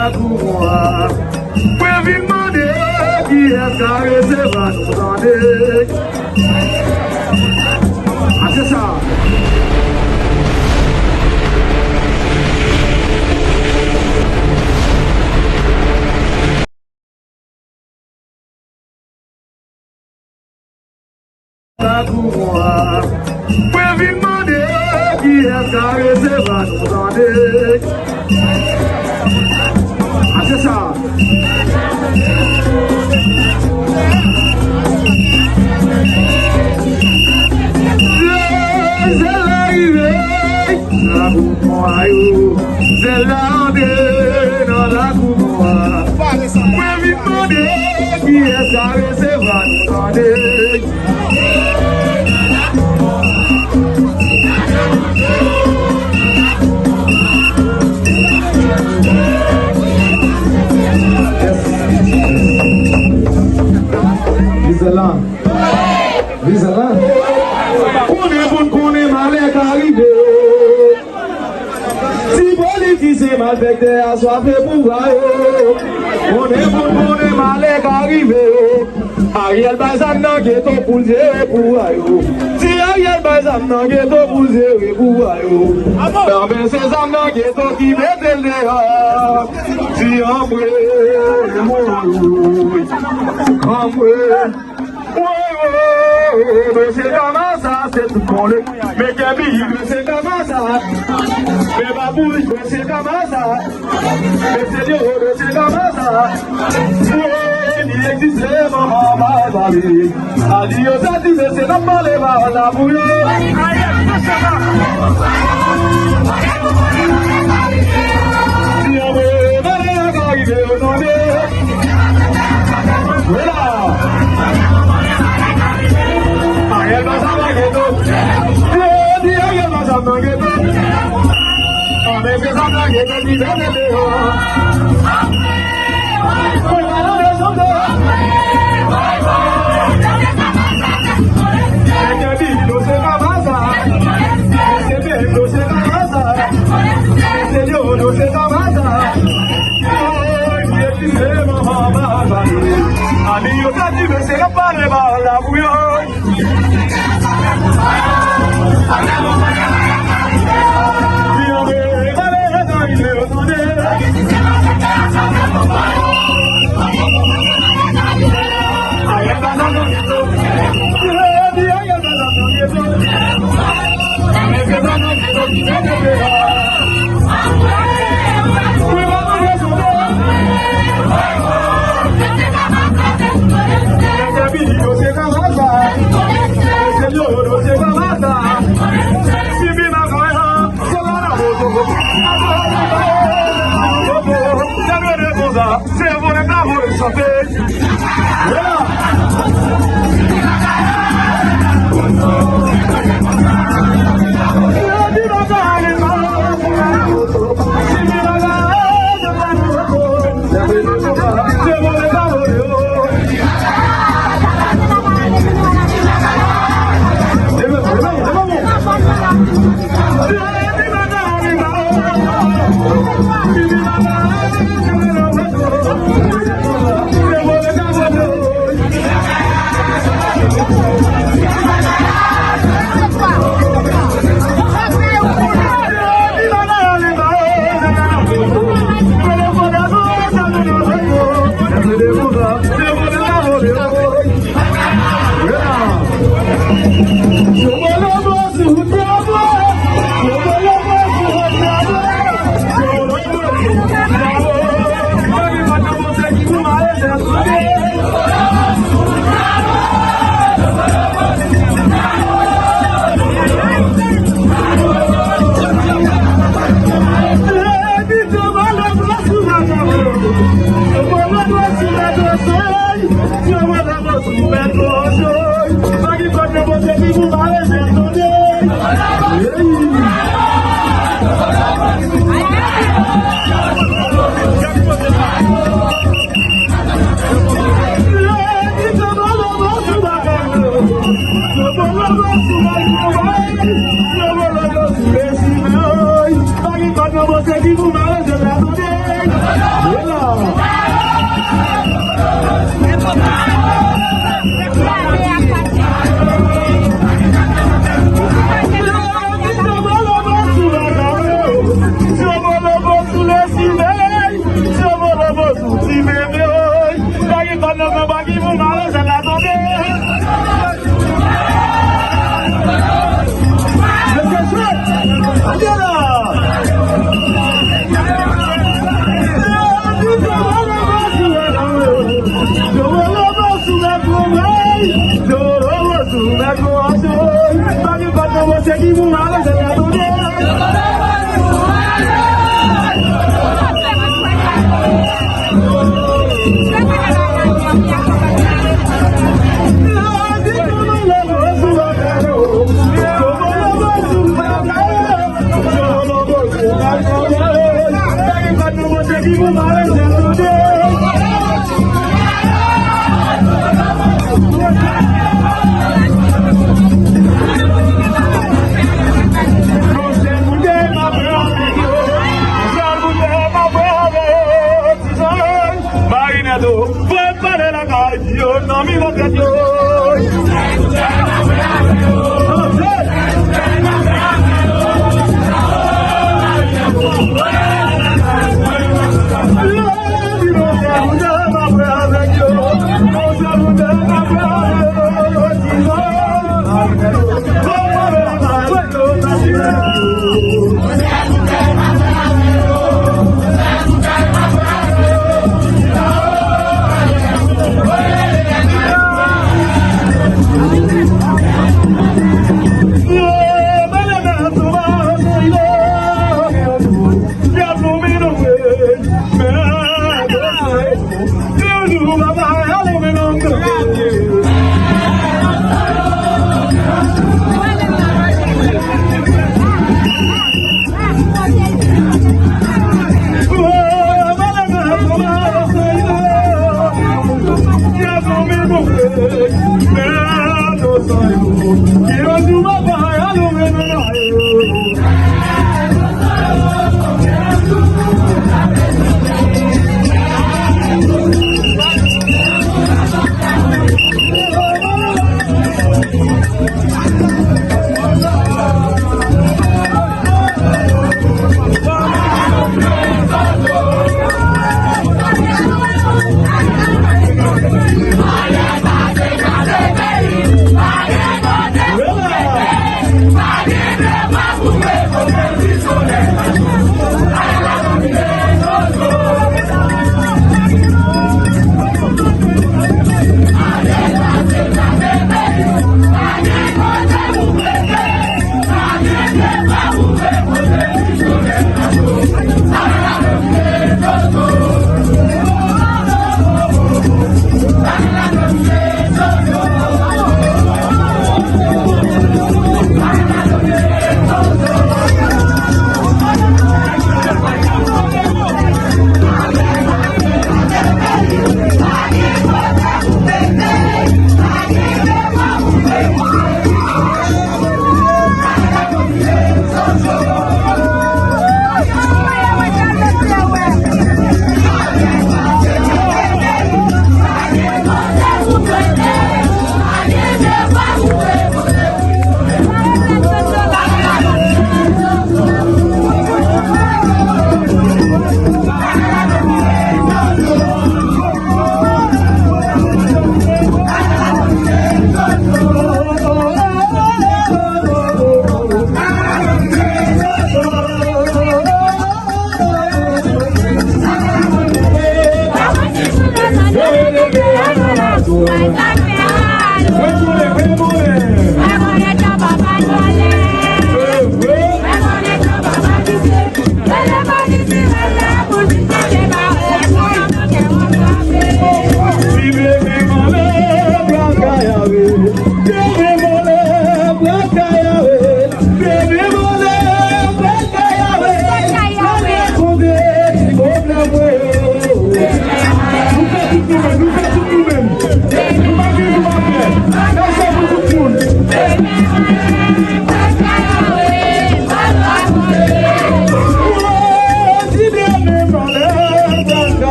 la cour. Pour vivre demander qui est caressé va nous demander. Ah, c'est ça. La cour. Pour vivre demander qui est caressé va nous demander. Ah, c'est ça. C'est l'arrivée, la cour, c'est l'arrivée dans la cour. Pour vivre demander qui est caressé va nous demander. Visalan, on est malek arrivé. Si politicien malfecté a soifé pouvoir, on est malek arrivé. Ariel Bazam nan ghetto pour gérer pouvoir. Si Ariel Bazam nan ghetto pour gérer pouvoir. Ben ces âmes nan ghetto qui mettent le dehors. Si c'est comment ça, c'est tout pour le. Mais Gabi, c'est comment ça. Mais Babouille, c'est comment ça. Mais c'est Dieu, c'est comment ça. Il existe maman, ma famille. Adieu, ça dit, c'est la parole, la bouille. Si on veut, arriver au nom de. Voilà. Ariel Bazam nan ghetto. Ariel Bazam nan ghetto. On est des hommes nan ghetto qui viennent de dehors. On va dans les hommes dehors. C'est Dieu, c'est comme ça. C'est Dieu, c'est comme ça. C'est Dieu, c'est comme ça. C'est maman, ma famille. Ami, au cas où c'est la parole, la bouillonne. C'est bon, bravo, chanter. Voilà. Thank you. Lord.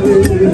Problem